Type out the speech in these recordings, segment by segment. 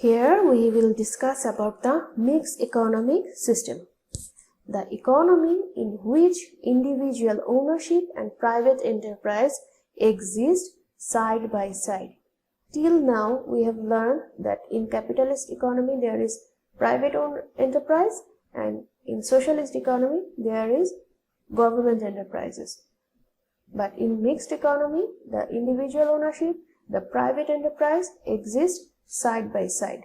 Here we will discuss about the mixed economic system. The economy in which individual ownership and private enterprise exist side by side. Till now we have learned that in capitalist economy there is private enterprise, and in socialist economy there is government enterprises. But in mixed economy, the individual ownership, the private enterprise exist side by side,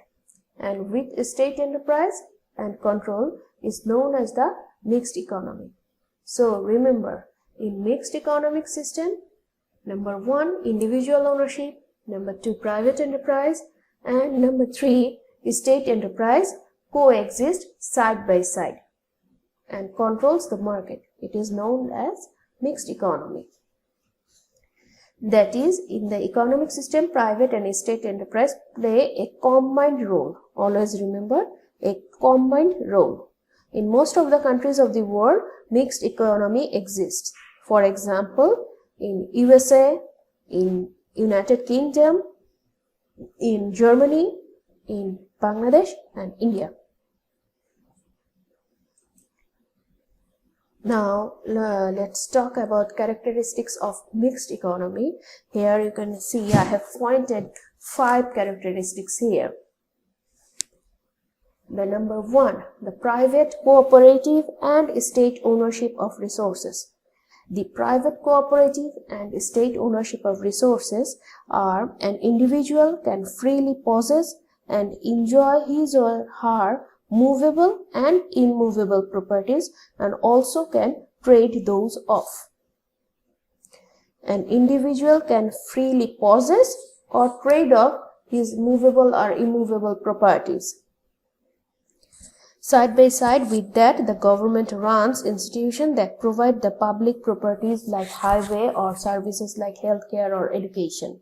and with state enterprise and control is known as the mixed economy. So remember, in mixed economic system, number 1 individual ownership, number 2 private enterprise, and number 3 state enterprise coexist side by side and controls the market. It is known as mixed economy. That is, in the economic system, private and state enterprise play a combined role. Always remember, a combined role. In most of the countries of the world, mixed economy exists. For example, in USA, in United Kingdom, in Germany, in Bangladesh and India. Now let's talk about characteristics of mixed economy. Here you can see I have pointed 5 characteristics here. The number 1, the private, cooperative and state ownership of resources. The private, cooperative and state ownership of resources are an individual can freely possess and enjoy his or her movable and immovable properties and also can trade those off. An individual can freely possess or trade off his movable or immovable properties. Side by side with that, the government runs institutions that provide the public properties like highway or services like healthcare or education.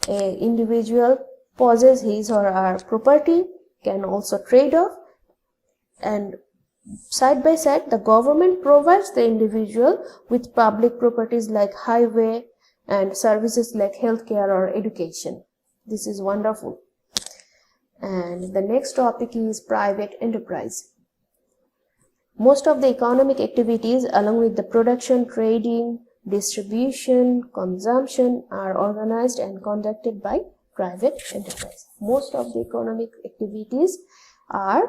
An individual possesses his or her property, can also trade off, and side by side the government provides the individual with public properties like highway and services like healthcare or education. This is wonderful. And the next topic is private enterprise. Most of the economic activities along with the production, trading, distribution, consumption are organized and conducted by private enterprise. Most of the economic activities are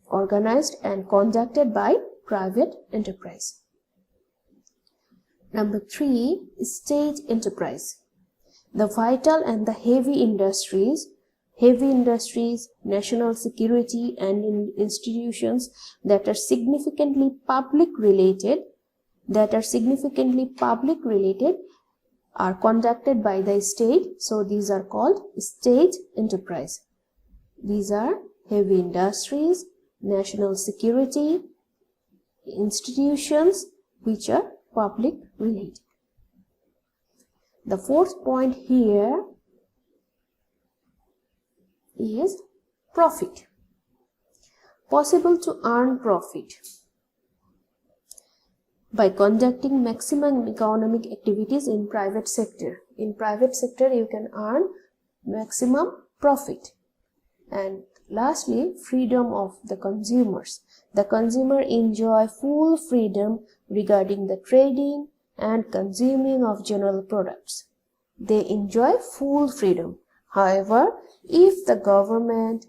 organized and conducted by private enterprise. Number 3, state enterprise. The vital and the heavy industries, national security and institutions that are significantly public related are conducted by the state, so these are called state enterprise. These are heavy industries, national security, institutions which are public related. The 4th point here is profit. Possible to earn profit by conducting maximum economic activities in private sector. In private sector you can earn maximum profit. And lastly, freedom of the consumers. The consumer enjoy full freedom regarding the trading and consuming of general products. They enjoy full freedom. However, if the government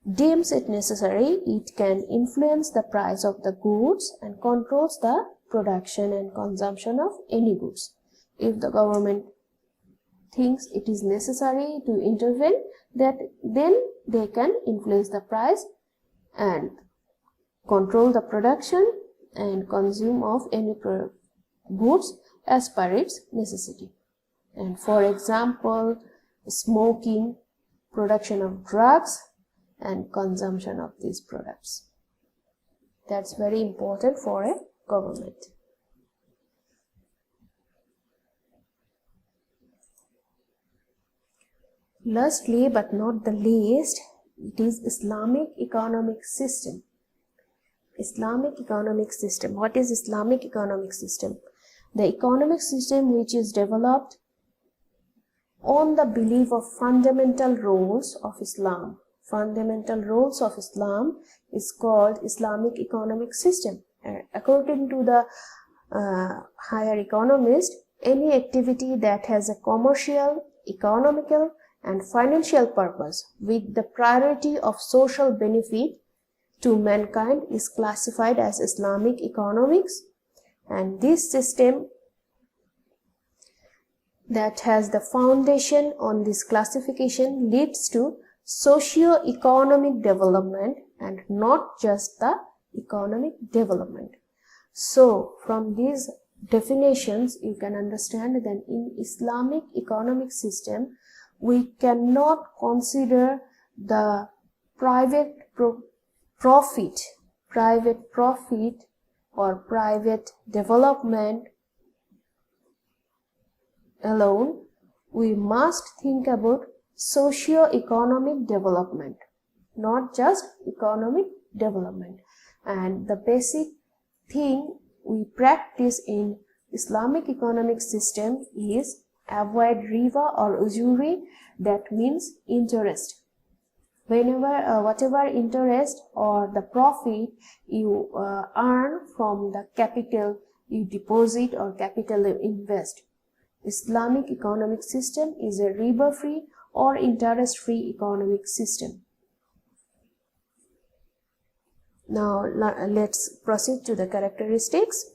deems it necessary, it can influence the price of the goods and controls the production and consumption of any goods. If the government thinks it is necessary to intervene, then they can influence the price and control the production and consume of any goods as per its necessity. And for example, smoking, production of drugs and consumption of these products. That's very important for a government. Lastly but not the least, it is Islamic economic system. Islamic economic system. What is Islamic economic system? The economic system which is developed on the belief of fundamental roles of Islam. Fundamental roles of Islam is called Islamic economic system. According to the higher economist, any activity that has a commercial, economical, and financial purpose with the priority of social benefit to mankind is classified as Islamic economics, and this system that has the foundation on this classification leads to socio-economic development and not just the economic development. So from these definitions you can understand that in Islamic economic system we cannot consider the private profit or private development alone. We must think about socio-economic development, not just economic development. And the basic thing we practice in Islamic economic system is avoid riba or usury, that means interest. Whenever whatever interest or the profit you earn from the capital you deposit or capital you invest, Islamic economic system is a riba-free or interest-free economic system. Now let's proceed to the characteristics.